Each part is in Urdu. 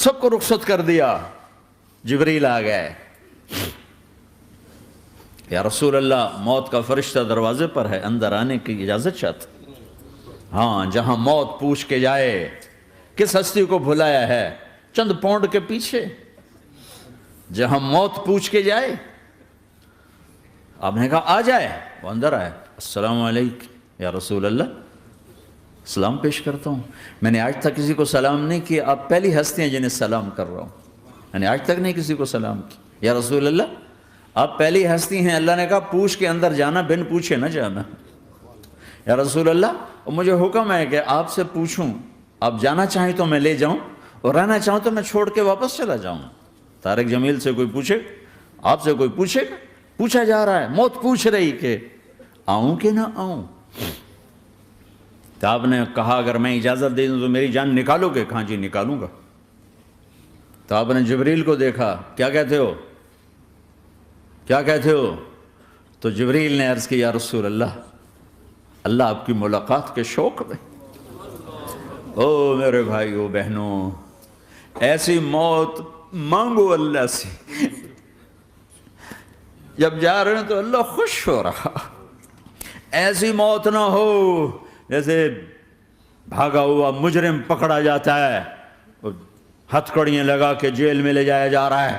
سب کو رخصت کر دیا. جبریل آ گئے. یا رسول اللہ موت کا فرشتہ دروازے پر ہے, اندر آنے کی اجازت چاہتا. ہاں, جہاں موت پوچھ کے جائے کس ہستی کو بھلایا ہے, چند پونڈ کے پیچھے. جہاں موت پوچھ کے جائے, آپ نے کہا آ جائے, وہ اندر آئے. السلام علیکم یا رسول اللہ, سلام پیش کرتا ہوں. میں نے آج تک کسی کو سلام نہیں کیا, آپ پہلی ہستی ہیں جنہیں سلام کر رہا ہوں. میں نے آج تک نہیں کسی کو سلام کیا. یا رسول اللہ آپ پہلی ہستی ہیں. اللہ نے کہا پوچھ کے اندر جانا, بن پوچھے نہ جانا. یا رسول اللہ مجھے حکم ہے کہ آپ سے پوچھوں, آپ جانا چاہیں تو میں لے جاؤں, اور رہنا چاہوں تو میں چھوڑ کے واپس چلا جاؤں. طارق جمیل سے کوئی پوچھے, آپ سے کوئی پوچھے, پوچھا جا رہا ہے, موت پوچھ رہی کہ آؤں کہ نہ آؤں. تو آپ نے کہا اگر میں اجازت دے دوں تو میری جان نکالو گے؟ کہاں جی نکالوں گا. تو آپ نے جبریل کو دیکھا, کیا کہتے ہو, کیا کہتے ہو؟ تو جبریل نے عرض کی یا رسول اللہ, اللہ آپ کی ملاقات کے شوق میں. او میرے بھائیو بہنوں, ایسی موت مانگو اللہ سے. جب جا رہے ہیں تو اللہ خوش ہو رہا. ایسی موت نہ ہو جیسے بھاگا ہوا مجرم پکڑا جاتا ہے, ہتھ کڑیاں لگا کے جیل میں لے جایا جا رہا ہے.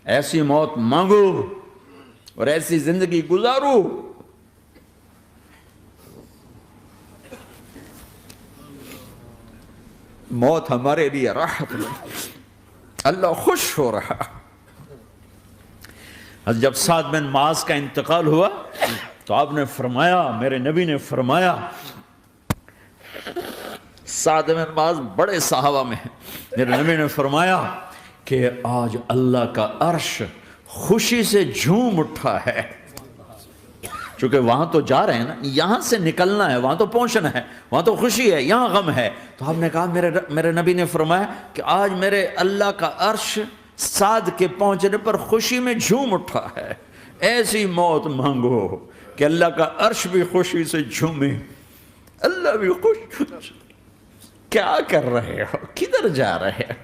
ایسی موت مانگو اور ایسی زندگی گزارو. موت ہمارے لیے راحت نہیں, اللہ خوش ہو رہا. جب سعد بن معاذ کا انتقال ہوا تو آپ نے فرمایا, میرے نبی نے فرمایا, سعد بن معاذ بڑے صحابہ میں ہیں, میرے نبی نے فرمایا کہ آج اللہ کا عرش خوشی سے جھوم اٹھا ہے. چونکہ وہاں تو جا رہے ہیں نا, یہاں سے نکلنا ہے, وہاں تو پہنچنا ہے, وہاں تو خوشی ہے, یہاں غم ہے. تو آپ نے کہا, میرے نبی نے فرمایا کہ آج میرے اللہ کا عرش سعد کے پہنچنے پر خوشی میں جھوم اٹھا ہے. ایسی موت مانگو کہ اللہ کا عرش بھی خوشی سے جھومے, اللہ بھی خوش. کیا کر رہے ہو, کدھر جا رہے ہو؟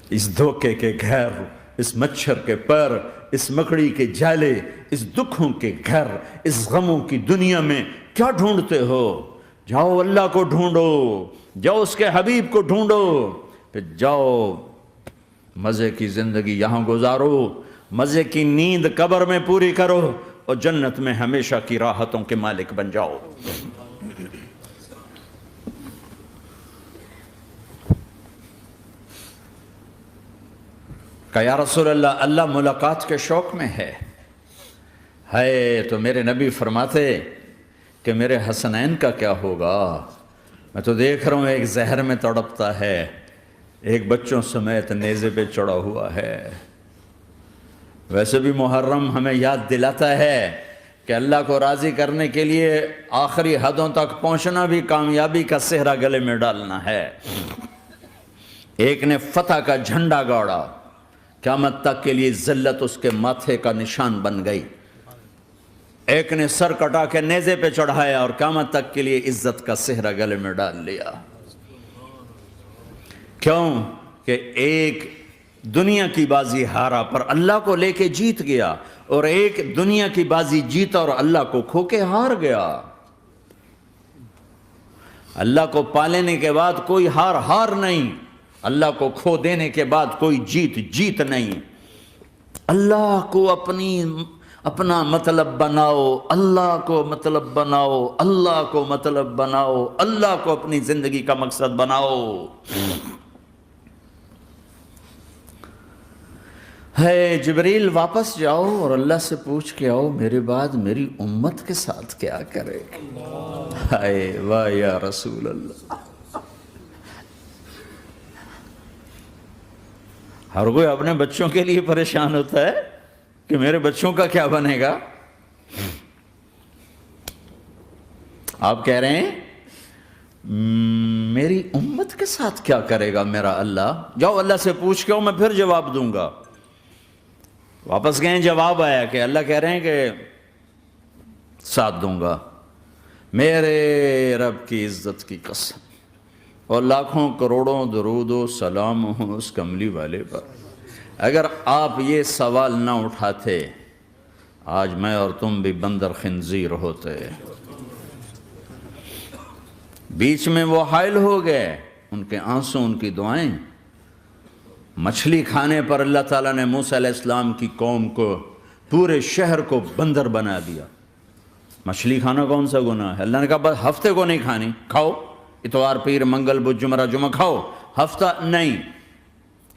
اس دھوکے کے گھر, اس مچھر کے پر, اس مکڑی کے جالے, اس دکھوں کے گھر, اس غموں کی دنیا میں کیا ڈھونڈتے ہو؟ جاؤ اللہ کو ڈھونڈو, جاؤ اس کے حبیب کو ڈھونڈو, پھر جاؤ مزے کی زندگی یہاں گزارو, مزے کی نیند قبر میں پوری کرو, اور جنت میں ہمیشہ کی راحتوں کے مالک بن جاؤ. کہ یا رسول اللہ, اللہ ملاقات کے شوق میں ہے. تو میرے نبی فرماتے کہ میرے حسنین کا کیا ہوگا؟ میں تو دیکھ رہا ہوں ایک زہر میں تڑپتا ہے, ایک بچوں سمیت نیزے پہ چڑھا ہوا ہے. ویسے بھی محرم ہمیں یاد دلاتا ہے کہ اللہ کو راضی کرنے کے لیے آخری حدوں تک پہنچنا بھی کامیابی کا صحرا گلے میں ڈالنا ہے. ایک نے فتح کا جھنڈا گاڑا, قیامت تک کے لیے ذلت اس کے ماتھے کا نشان بن گئی. ایک نے سر کٹا کے نیزے پہ چڑھایا اور قیامت تک کے لیے عزت کا صحرا گلے میں ڈال لیا. کیوں کہ ایک دنیا کی بازی ہارا پر اللہ کو لے کے جیت گیا, اور ایک دنیا کی بازی جیتا اور اللہ کو کھو کے ہار گیا. اللہ کو پالینے کے بعد کوئی ہار نہیں, اللہ کو کھو دینے کے بعد کوئی جیت نہیں. اللہ کو اپنا مطلب بناؤ, اللہ کو مطلب بناؤ, اللہ کو مطلب بناؤ, اللہ کو اپنی زندگی کا مقصد بناؤ. ہے جبریل واپس جاؤ اور اللہ سے پوچھ کے آؤ میرے بعد میری امت کے ساتھ کیا کرے. ہائے واہ یا رسول اللہ. ہر کوئی اپنے بچوں کے لیے پریشان ہوتا ہے کہ میرے بچوں کا کیا بنے گا. آپ کہہ رہے ہیں میری امت کے ساتھ کیا کرے گا میرا اللہ. جاؤ اللہ سے پوچھ کے آؤ, میں پھر جواب دوں گا. واپس گئے, جواب آیا کہ اللہ کہہ رہے ہیں کہ ساتھ دوں گا. میرے رب کی عزت کی قسم, اور لاکھوں کروڑوں درود و سلام ہوں اس کملی والے پر۔ اگر آپ یہ سوال نہ اٹھاتے آج میں اور تم بھی بندر خنزیر ہوتے۔ بیچ میں وہ حائل ہو گئے، ان کے آنسو، ان کی دعائیں۔ مچھلی کھانے پر اللہ تعالیٰ نے موسیٰ علیہ السلام کی قوم کو، پورے شہر کو بندر بنا دیا۔ مچھلی کھانا کون سا گناہ ہے؟ اللہ نے کہا بس ہفتے کو نہیں کھانی، کھاؤ، اتوار پیر منگل بدھ جمعہ جمعہ کھاؤ، ہفتہ نہیں۔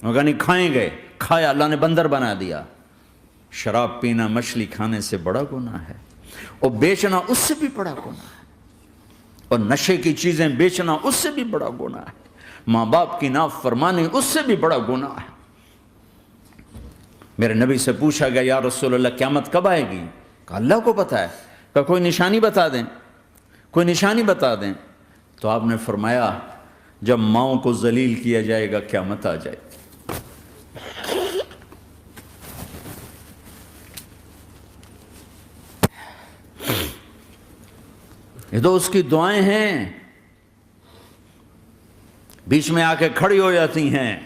وہ کہا نہیں، کھائیں گے، کھایا، اللہ نے بندر بنا دیا۔ شراب پینا مچھلی کھانے سے بڑا گناہ ہے، اور بیچنا اس سے بھی بڑا گناہ ہے، اور نشے کی چیزیں بیچنا اس سے بھی بڑا گناہ ہے، ماں باپ کی نافرمانی اس سے بھی بڑا گناہ ہے۔ میرے نبی سے پوچھا گیا یا رسول اللہ قیامت کب آئے گی؟ کہا اللہ کو پتہ ہے۔ کہا کوئی نشانی بتا دیں، کوئی نشانی بتا دیں۔ تو آپ نے فرمایا جب ماؤں کو ذلیل کیا جائے گا قیامت آ جائے گی۔ یہ تو اس کی دعائیں ہیں، بیچ میں آ کے کھڑی ہو جاتی ہیں۔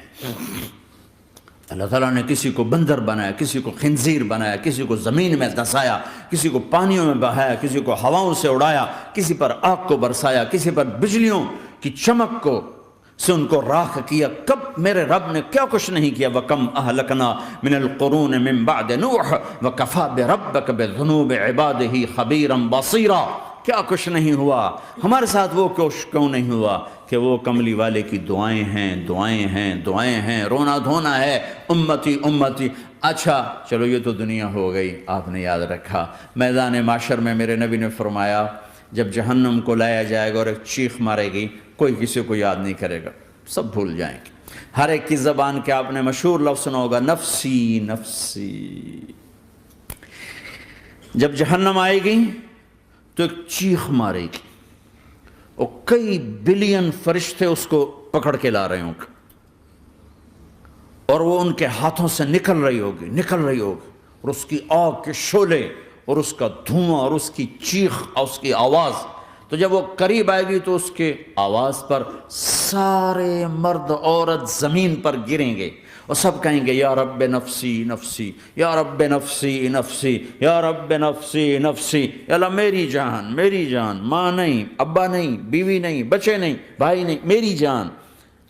اللہ تعالیٰ نے کسی کو بندر بنایا، کسی کو خنزیر بنایا، کسی کو زمین میں دسایا، کسی کو پانیوں میں بہایا، کسی کو ہواؤں سے اڑایا، کسی پر آگ کو برسایا، کسی پر بجلیوں کی چمک کو سے ان کو راکھ کیا۔ کب میرے رب نے کیا کچھ نہیں کیا۔ وَكَمْ أَهْلَكْنَا مِنَ الْقُرُونِ مِنْ بَعْدِ نُوحٍ وَكَفَى بِرَبِّكَ بِذُنُوبِ عِبَادِهِ خَبِيرًا بَصِيرًا۔ کیا کچھ نہیں ہوا ہمارے ساتھ، وہ کیوں نہیں ہوا کہ وہ کملی والے کی دعائیں ہیں، دعائیں ہیں، دعائیں ہیں، رونا دھونا ہے، امتی امتی۔ اچھا چلو یہ تو دنیا ہو گئی، آپ نے یاد رکھا میدان معاشر میں میرے نبی نے فرمایا جب جہنم کو لایا جائے گا اور ایک چیخ مارے گی، کوئی کسی کو یاد نہیں کرے گا، سب بھول جائیں گے۔ ہر ایک کی زبان کے آپ نے مشہور لفظ سنا ہوگا نفسی نفسی۔ جب جہنم آئے گی تو ایک چیخ مارے گی، اور کئی بلین فرشتے اس کو پکڑ کے لا رہے ہوں گے، اور وہ ان کے ہاتھوں سے نکل رہی ہوگی، اور اس کی آگ کے شعلے اور اس کا دھواں اور اس کی چیخ اور اس کی آواز۔ تو جب وہ قریب آئے گی تو اس کے آواز پر سارے مرد عورت زمین پر گریں گے، اور سب کہیں گے یا رب نفسی نفسی، یا رب نفسی نفسی، یا رب نفسی نفسی۔ یا اللہ میری جان، میری جان، ماں نہیں، ابا نہیں، بیوی نہیں، بچے نہیں، بھائی نہیں، میری جان۔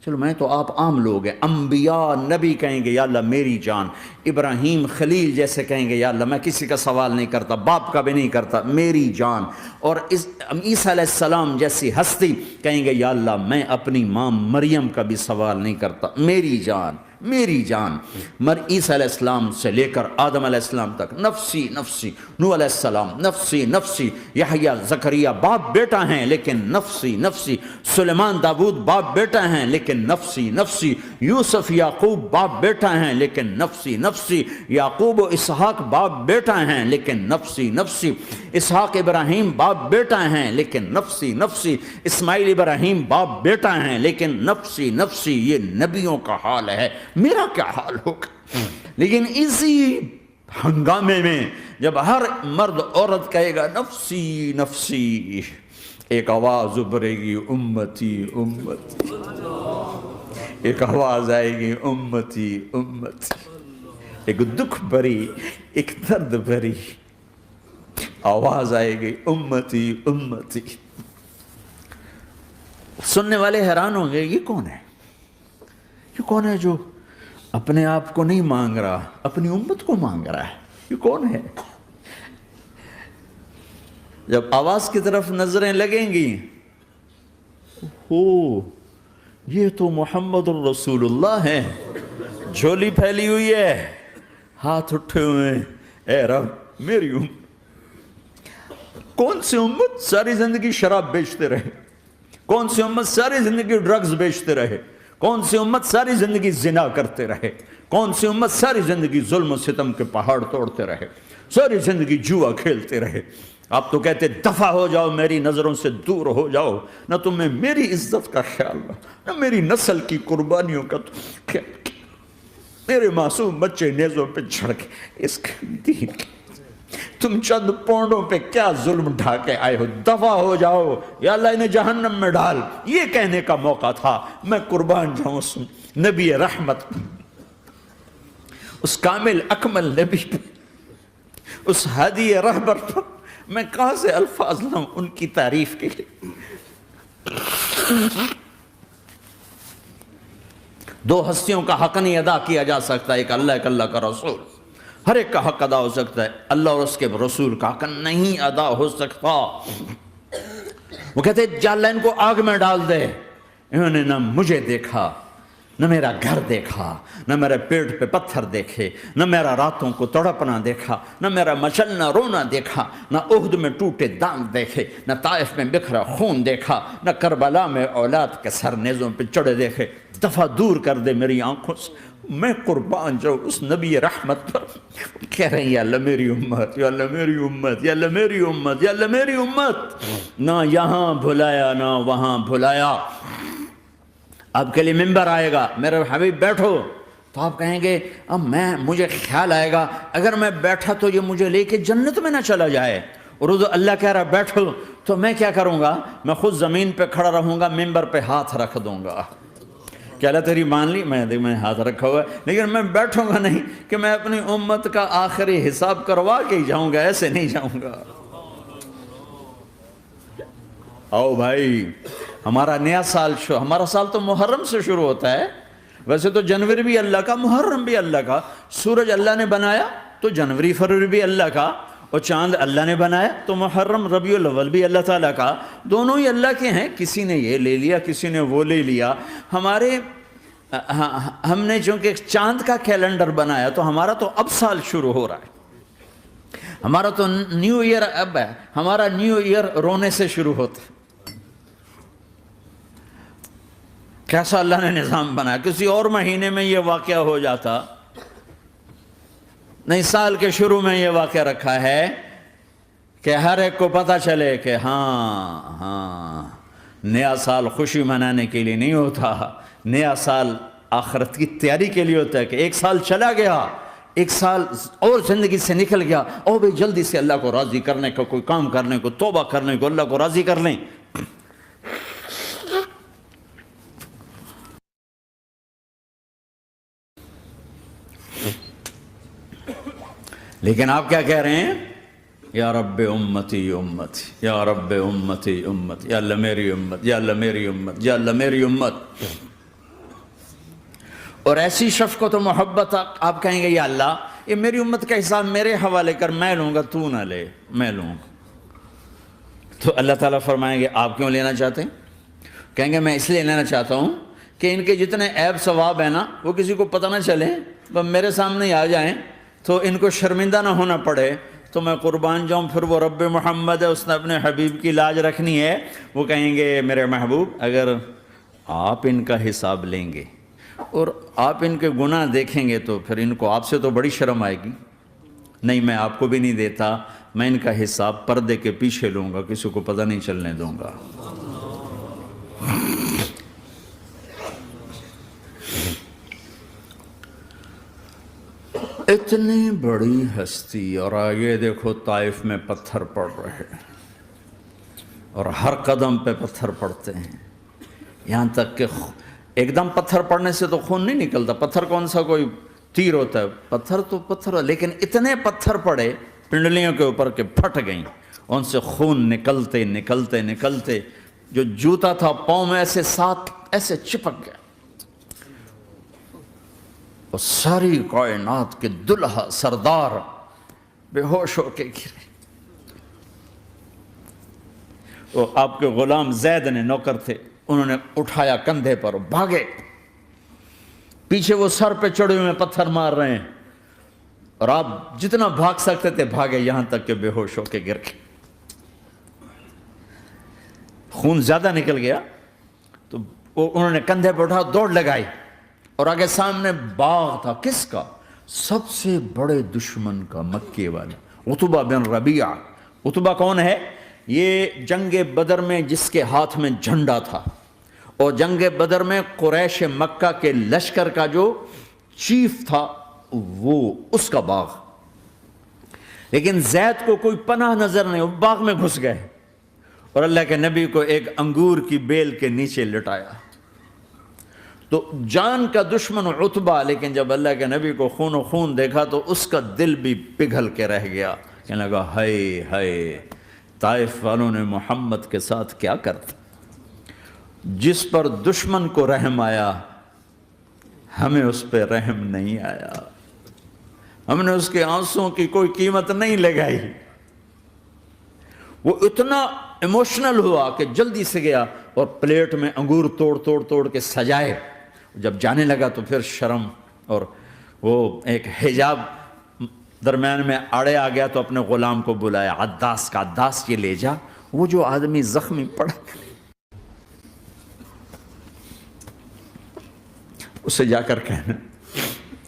چلو میں تو آپ عام لوگ ہیں، انبیاء نبی کہیں گے یا اللہ میری جان، ابراہیم خلیل جیسے کہیں گے یا اللہ میں کسی کا سوال نہیں کرتا، باپ کا بھی نہیں کرتا، میری جان۔ اور عیسیٰ علیہ السلام جیسی ہستی کہیں گے یا اللہ میں اپنی ماں مریم کا بھی سوال نہیں کرتا، میری جان، میری جان۔ عیسیٰ علیہ السلام سے لے کر آدم علیہ السلام تک نفسی نفسی، نوح علیہ السلام نفسی نفسی، یحییٰ زکریا باپ بیٹا ہیں لیکن نفسی نفسی، سلیمان داؤد باپ بیٹا ہیں لیکن نفسی نفسی، یوسف یعقوب باپ بیٹا ہیں لیکن نفسی نفسی، یعقوب و اسحاق باپ بیٹا ہیں لیکن نفسی نفسی، اسحاق ابراہیم باپ بیٹا ہیں لیکن نفسی نفسی، اسماعیل ابراہیم باپ بیٹا ہیں لیکن نفسی نفسی۔ یہ نبیوں کا حال ہے، میرا کیا حال ہوگا؟ لیکن اسی ہنگامے میں جب ہر مرد عورت کہے گا نفسی نفسی، ایک آواز ابھرے گی امتی امتی، ایک آواز آئے گی امتی امتی، ایک دکھ بھری، ایک درد بھری آواز آئے گی امتی امتی۔ سننے والے حیران ہوں گے یہ کون ہے، یہ کون ہے جو اپنے آپ کو نہیں مانگ رہا، اپنی امت کو مانگ رہا ہے، یہ کون ہے؟ جب آواز کی طرف نظریں لگیں گی، یہ تو محمد الرسول اللہ ہے، جھولی پھیلی ہوئی ہے، ہاتھ اٹھے ہوئے ہیں، اے رب میری امت۔ کون سی امت ساری زندگی شراب بیچتے رہے، کون سی امت ساری زندگی ڈرگز بیچتے رہے، کون سی امت ساری زندگی زنا کرتے رہے، کون سی امت ساری زندگی ظلم و ستم کے پہاڑ توڑتے رہے، ساری زندگی جوا کھیلتے رہے۔ آپ تو کہتے دفع ہو جاؤ، میری نظروں سے دور ہو جاؤ، نہ تمہیں میری عزت کا خیال نہ میری نسل کی قربانیوں کا خیال، میرے معصوم بچے نیزوں پہ چڑھ کے اس دین تم چند پونڈوں پہ کیا ظلم ڈھا کے آئے ہو، دفع ہو جاؤ یا اللہ انہیں جہنم میں ڈال، یہ کہنے کا موقع تھا۔ میں قربان جاؤں اس نبی رحمت، اس کامل اکمل نبی پہ، اس ہادی رہبر پر میں کہاں سے الفاظ لاؤں ان کی تعریف کے لیے۔ دو ہستیوں کا حق نہیں ادا کیا جا سکتا، ایک اللہ، ایک اللہ کا رسول۔ ہر ایک کا حق ادا ہو سکتا ہے، اللہ اور اس کے رسول کا حق نہیں ادا ہو سکتا۔ وہ کہتے ہیں جا اللہ ان کو آگ میں ڈال دے۔ انہوں نے نہ مجھے دیکھا، نہ میرا گھر دیکھا، نہ میرے پیٹ پہ پتھر دیکھے، نہ میرا راتوں کو تڑپنا دیکھا، نہ میرا مچلنا رونا دیکھا، نہ احد میں ٹوٹے دانت دیکھے، نہ طائف میں بکھرا خون دیکھا، نہ کربلا میں اولاد کے سر نیزوں پہ چڑھے دیکھے۔ دفعہ دور کر دے میری آنکھوں سے، میں قربان جاؤں اس نبی رحمت پر۔ کہہ رہے ہیں یا اللہ میری امت، یا اللہ میری امت، یا اللہ میری امت، یا اللہ میری امت۔ نہ یہاں بھلایا نہ وہاں بھلایا۔ آپ کے لیے ممبر آئے گا، میرے حبیب بیٹھو، تو آپ کہیں گے اب مجھے خیال آئے گا اگر میں بیٹھا تو یہ مجھے لے کے جنت میں نہ چلا جائے، اور اللہ کہہ رہا بیٹھو تو میں کیا کروں گا؟ میں خود زمین پہ کھڑا رہوں گا، ممبر پہ ہاتھ رکھ دوں گا کہ اللہ تیری مان لی، میں ہاتھ رکھا ہوا ہے، لیکن میں بیٹھوں گا نہیں کہ میں اپنی امت کا آخری حساب کروا کے ہی جاؤں گا، ایسے نہیں جاؤں گا۔ آؤ بھائی، ہمارا نیا سال ہمارا سال تو محرم سے شروع ہوتا ہے، ویسے تو جنوری بھی اللہ کا، محرم بھی اللہ کا، سورج اللہ نے بنایا تو جنوری فروری بھی اللہ کا، اور چاند اللہ نے بنایا تو محرم ربیع الاول بھی اللہ تعالیٰ کا، دونوں ہی اللہ کے ہیں۔ کسی نے یہ لے لیا، کسی نے وہ لے لیا۔ ہم نے چونکہ چاند کا کیلنڈر بنایا تو ہمارا تو اب سال شروع ہو رہا ہے، ہمارا تو نیو ایئر اب ہے، ہمارا نیو ایئر رونے سے شروع ہوتا ہے۔ کیسا اللہ نے نظام بنایا، کسی اور مہینے میں یہ واقعہ ہو جاتا، نہیں سال کے شروع میں یہ واقعہ رکھا ہے کہ ہر ایک کو پتہ چلے کہ ہاں نیا سال خوشی منانے کے لیے نہیں ہوتا، نیا سال آخرت کی تیاری کے لیے ہوتا ہے کہ ایک سال چلا گیا، ایک سال اور زندگی سے نکل گیا، اور بھی جلدی سے اللہ کو راضی کرنے کا کوئی کام کرنے کو، توبہ کرنے کو، اللہ کو راضی کر لیں۔ لیکن آپ کیا کہہ رہے ہیں؟ یا رب امتی امتی، یا رب امتی امتی، یا اللہ میری امت، یا اللہ میری امت، یا اللہ میری امت۔ اور ایسی شفقت و محبت آپ کہیں گے یا اللہ یہ میری امت کا حساب میرے حوالے کر، میں لوں گا، تو نہ لے، میں لوں گا۔ تو اللہ تعالیٰ فرمائیں گے آپ کیوں لینا چاہتے ہیں؟ کہیں گے میں اس لیے لینا چاہتا ہوں کہ ان کے جتنے عیب ثواب ہیں نا وہ کسی کو پتہ نہ چلے، وہ میرے سامنے ہی آ جائیں تو ان کو شرمندہ نہ ہونا پڑے، تو میں قربان جاؤں۔ پھر وہ رب محمد ہے، اس نے اپنے حبیب کی لاج رکھنی ہے، وہ کہیں گے میرے محبوب اگر آپ ان کا حساب لیں گے اور آپ ان کے گناہ دیکھیں گے تو پھر ان کو آپ سے تو بڑی شرم آئے گی، نہیں میں آپ کو بھی نہیں دیتا، میں ان کا حساب پردے کے پیچھے لوں گا، کسی کو پتہ نہیں چلنے دوں گا۔ اتنی بڑی ہستی، اور آگے دیکھو طائف میں پتھر پڑ رہے ہیں، اور ہر قدم پہ پتھر پڑتے ہیں، یہاں تک کہ ایک دم پتھر پڑنے سے تو خون نہیں نکلتا، پتھر کون سا کوئی تیر ہوتا ہے، پتھر تو پتھر، لیکن اتنے پتھر پڑے پنڈلیوں کے اوپر کہ پھٹ گئیں، ان سے خون نکلتے نکلتے نکلتے جو جوتا تھا پاؤں میں ایسے ساتھ ایسے چپک گیا، اور ساری کائنات کے دلہا سردار بے ہوش ہو کے گرے۔ وہ آپ کے غلام زید نے نوکر تھے، انہوں نے اٹھایا کندھے پر، بھاگے، پیچھے وہ سر پہ چڑھے ہوئے پتھر مار رہے ہیں، اور آپ جتنا بھاگ سکتے تھے بھاگے، یہاں تک کہ بے ہوش ہو کے گر گئے۔ خون زیادہ نکل گیا تو انہوں نے کندھے پہ اٹھا دوڑ لگائی، اور آگے سامنے باغ تھا، کس کا؟ سب سے بڑے دشمن کا، مکے والا عتبہ بن ربیعہ۔ عتبہ کون ہے؟ یہ جنگ بدر میں جس کے ہاتھ میں جھنڈا تھا، اور جنگ بدر میں قریش مکہ کے لشکر کا جو چیف تھا وہ، اس کا باغ۔ لیکن زید کو کوئی پناہ نظر نہیں، وہ باغ میں گھس گئے اور اللہ کے نبی کو ایک انگور کی بیل کے نیچے لٹایا۔ تو جان کا دشمن عتبہ، لیکن جب اللہ کے نبی کو خون و خون دیکھا تو اس کا دل بھی پگھل کے رہ گیا، کہنے لگا ہائے ہائے، طائف والوں نے محمد کے ساتھ کیا کرتا۔ جس پر دشمن کو رحم آیا ہمیں اس پہ رحم نہیں آیا، ہم نے اس کے آنسوں کی کوئی قیمت نہیں لگائی۔ وہ اتنا ایموشنل ہوا کہ جلدی سے گیا اور پلیٹ میں انگور توڑ کے سجائے۔ جب جانے لگا تو پھر شرم اور وہ ایک حجاب درمیان میں آڑے آ گیا، تو اپنے غلام کو بلایا، عداس کا، عداس یہ لے جا وہ جو آدمی زخمی پڑا، اسے جا کر کہنا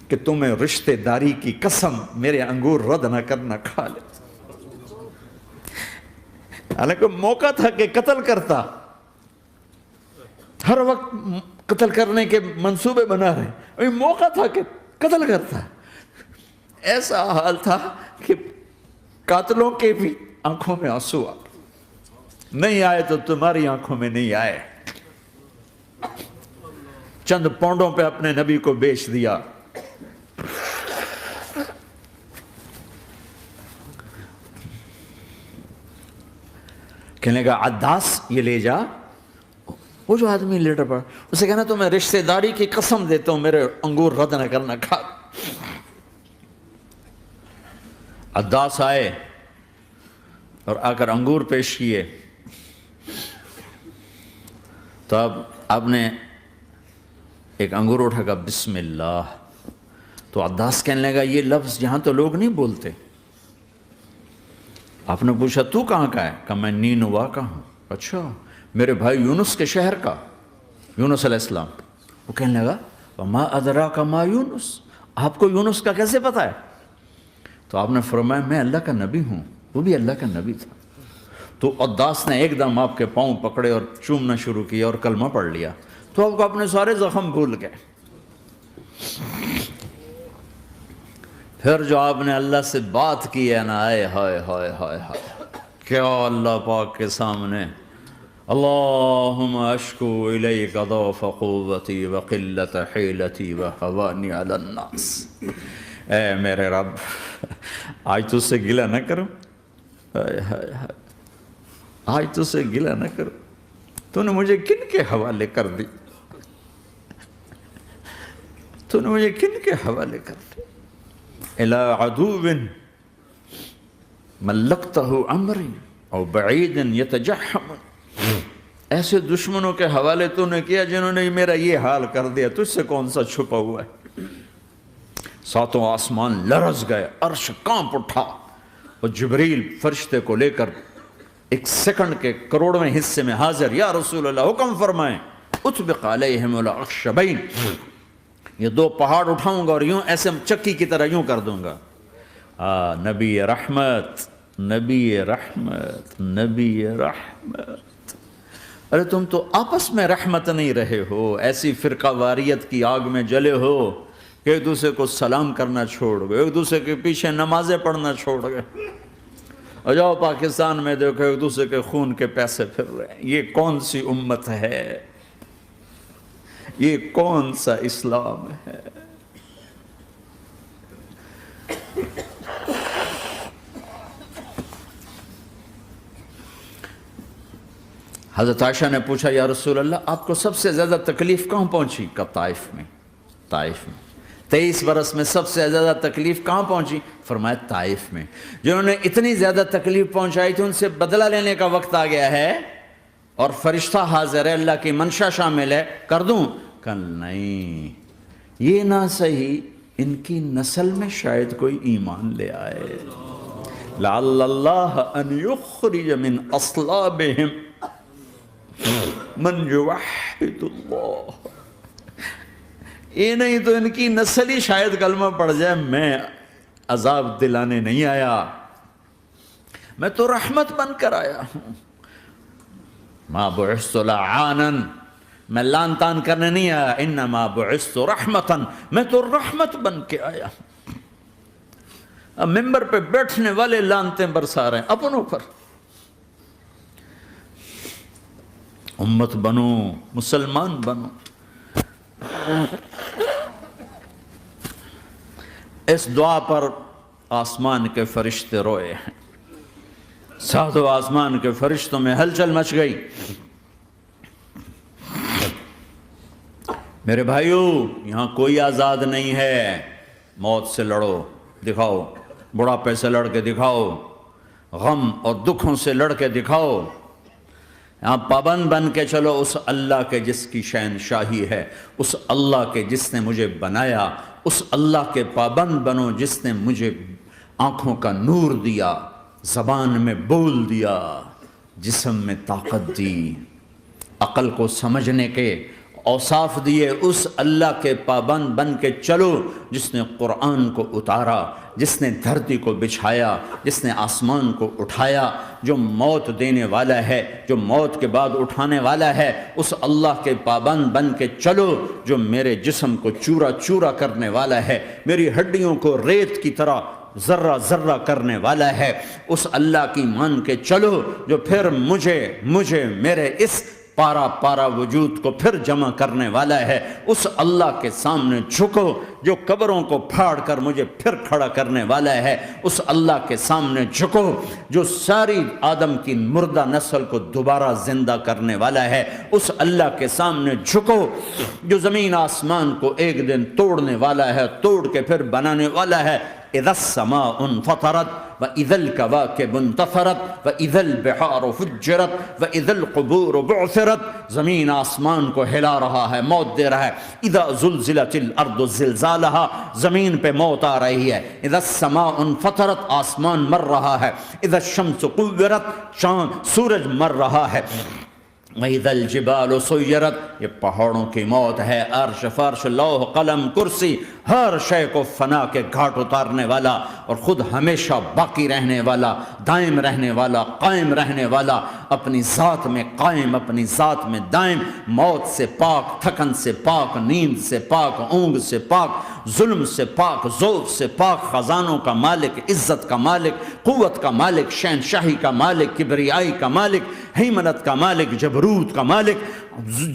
کہ تمہیں رشتہ داری کی قسم میرے انگور رد نہ کرنا، کھا لے۔ حالانکہ موقع تھا کہ قتل کرتا، ہر وقت قتل کرنے کے منصوبے بنا رہے، ابھی موقع تھا کہ قتل کرتا۔ ایسا حال تھا کہ قاتلوں کے بھی آنکھوں میں آنسو آ نہیں آئے تو تمہاری آنکھوں میں نہیں آئے۔ چند پونڈوں پہ اپنے نبی کو بیچ دیا۔ کہنے کا عداس یہ لے جا، وہ جو آدمی لیٹر پڑا، اسے کہنا تو میں رشتہ داری کی قسم دیتا ہوں میرے انگور رد نہ کرنا، کھا۔ عداس آئے اور آ کر انگور پیش کیے، تو اب آپ نے ایک انگور اٹھا کر بسم اللہ، تو عداس کہنے لگا یہ لفظ یہاں تو لوگ نہیں بولتے۔ آپ نے پوچھا تو کہاں کا ہے؟ کہا میں نینوا کا ہوں۔ اچھا، میرے بھائی یونس کے شہر کا، یونس علیہ السلام۔ وہ کہنے لگا وما ادراک ما یونس، آپ کو یونس کا کیسے پتہ ہے؟ تو آپ نے فرمایا میں اللہ کا نبی ہوں، وہ بھی اللہ کا نبی تھا۔ تو عداس نے ایک دم آپ کے پاؤں پکڑے اور چومنا شروع کیا اور کلمہ پڑھ لیا، تو آپ کو اپنے سارے زخم بھول گئے۔ پھر جو آپ نے اللہ سے بات کی ہے نا، آئے ہائے ہائے ہائے ہائے، کیا اللہ پاک کے سامنے اللہم اشکو الیک ضعف قوتی وقلت حیلتی وہوانی علی الناس، اے میرے رب آج تجھ سے گلہ نہ کروں، آج تجھ سے گلہ نہ کروں، تو نے مجھے کن کے حوالے کر دی، تو نے مجھے کن کے حوالے کر دی، الی عدو ملکتہ امری او بعید یتجحم، ایسے دشمنوں کے حوالے تو نے کیا جنہوں نے میرا یہ حال کر دیا، تجھ سے کون سا چھپا ہوا ہے۔ ساتوں آسمان لرز گئے، عرش کانپ اٹھا، اور جبریل فرشتے کو لے کر ایک سیکنڈ کے کروڑویں حصے میں حاضر، یا رسول اللہ حکم فرمائیں اطبق علیہم الاخشبین، یہ دو پہاڑ اٹھاؤں گا اور یوں ایسے چکی کی طرح یوں کر دوں گا۔ نبی رحمت، نبی رحمت، نبی رحمت۔ ارے تم تو آپس میں رحمت نہیں رہے ہو، ایسی فرقہ واریت کی آگ میں جلے ہو کہ ایک دوسرے کو سلام کرنا چھوڑ گئے، ایک دوسرے کے پیچھے نمازیں پڑھنا چھوڑ گئے۔ اور جاؤ پاکستان میں دیکھو ایک دوسرے کے خون کے پیسے پھر رہے ہیں۔ یہ کون سی امت ہے؟ یہ کون سا اسلام ہے؟ حضرت عائشہ نے پوچھا یا رسول اللہ آپ کو سب سے زیادہ تکلیف کہاں پہنچی؟ کہا طائف میں، طائف میں۔ 23 برس میں سب سے زیادہ تکلیف کہاں پہنچی؟ فرمایا طائف میں۔ جنہوں نے اتنی زیادہ تکلیف پہنچائی تھی ان سے بدلہ لینے کا وقت آ گیا ہے، اور فرشتہ حاضر ہے، اللہ کی منشا شامل ہے، کر دوں؟ کہ نہیں، یہ نہ صحیح، ان کی نسل میں شاید کوئی ایمان لے آئے، لعل اللہ ان یخرج من اصلابہم من یوحد اللہ، یہ نہیں تو ان کی نسل ہی شاید کلمہ پڑ جائے۔ میں عذاب دلانے نہیں آیا، میں تو رحمت بن کر آیا ہوں۔ ما بعثت لعانا، میں لان تان کرنے نہیں آیا، انما بعثت رحمتا، میں تو رحمت بن کے آیا ہوں۔ اب ممبر پہ بیٹھنے والے لانتیں برسا رہے ہیں اپنوں پر. امت بنو، مسلمان بنو. اس دعا پر آسمان کے فرشتے روئے ہیں. ساتوں آسمان کے فرشتوں میں ہلچل مچ گئی. میرے بھائیو، یہاں کوئی آزاد نہیں ہے. موت سے لڑو، دکھاؤ. بڑھاپے سے لڑ کے دکھاؤ. غم اور دکھوں سے لڑ کے دکھاؤ. یہاں پابند بن کے چلو اس اللہ کے جس کی شہنشاہی ہے، اس اللہ کے جس نے مجھے بنایا. اس اللہ کے پابند بنو جس نے مجھے آنکھوں کا نور دیا، زبان میں بول دیا، جسم میں طاقت دی، عقل کو سمجھنے کے اوصاف دیے. اس اللہ کے پابند بن کے چلو جس نے قرآن کو اتارا، جس نے دھرتی کو بچھایا، جس نے آسمان کو اٹھایا، جو موت دینے والا ہے، جو موت کے بعد اٹھانے والا ہے. اس اللہ کے پابند بن کے چلو جو میرے جسم کو چورا چورا کرنے والا ہے، میری ہڈیوں کو ریت کی طرح ذرہ ذرہ کرنے والا ہے. اس اللہ کی مان کے چلو جو پھر مجھے میرے اس پارا پارا وجود کو پھر جمع کرنے والا ہے. اس اللہ کے سامنے جھکو جو قبروں کو پھاڑ کر مجھے پھر کھڑا کرنے والا ہے. اس اللہ کے سامنے جھکو جو ساری آدم کی مردہ نسل کو دوبارہ زندہ کرنے والا ہے. اس اللہ کے سامنے جھکو جو زمین آسمان کو ایک دن توڑنے والا ہے، توڑ کے پھر بنانے والا ہے. اذا السماء انفطرت وَإِذَا الْكَوَاكِبُ انْتَثَرَتْ وَإِذَا الْبِحَارُ فُجِّرَتْ وَإِذَا الْقُبُورُ بُعْثِرَتْ. زمین آسمان کو ہلا رہا ہے، موت دے رہا ہے. اِذَا زُلْزِلَتِ الْأَرْضُ زِلْزَالَهَا، زمین پہ موت آ رہی ہے. اِذَا السَّمَاءُ انْفَطَرَتْ، آسمان مر رہا ہے. اِذَا الشَّمْسُ قُوِّرَتْ، چاند سورج مر رہا ہے. وَإِذَا الْجِبَالُ سُيِّرَتْ، یہ پہاڑوں کی موت ہے. عرش فرش لوح قلم کرسی ہر شے کو فنا کے گھاٹ اتارنے والا اور خود ہمیشہ باقی رہنے والا، دائم رہنے والا، قائم رہنے والا، اپنی ذات میں قائم، اپنی ذات میں دائم، موت سے پاک، تھکن سے پاک، نیند سے پاک، اونگ سے پاک، ظلم سے پاک، ذوق سے پاک، خزانوں کا مالک، عزت کا مالک، قوت کا مالک، شہنشاہی کا مالک، کبریائی کا مالک، ہیمنت کا مالک، جبروت کا مالک،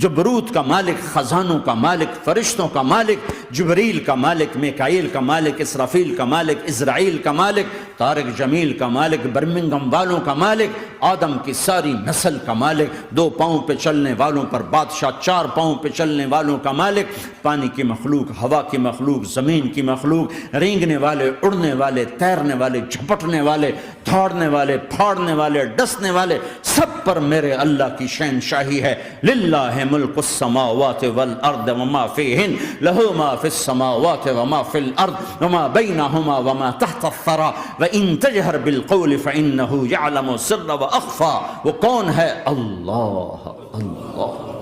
جبروت کا مالک، خزانوں کا مالک، فرشتوں کا مالک، جبریل کا مالک، میکائیل کا مالک، اسرافیل کا مالک، اسرائیل کا مالک، طارق جمیل کا مالک، برمنگم والوں کا مالک، آدم کی ساری نسل کا مالک، 2 پاؤں پہ چلنے والوں پر بادشاہ، 4 پاؤں پہ چلنے والوں کا مالک، پانی کی مخلوق، ہوا کی مخلوق، زمین کی مخلوق، رینگنے والے، اڑنے والے، تیرنے والے، جھپٹنے والے، دھاڑنے والے، پھاڑنے والے، ڈسنے والے، سب پر میرے اللہ کی شہنشاہی ہے. للہ ملک السماوات والارض وما فیہن، لہو ما فی السماوات وما فی الارض وما بینہما وما تحت الثری وان تجہر بالقول فانہ یعلم السر واخفی. وہ کون ہے؟ اللہ. اللہ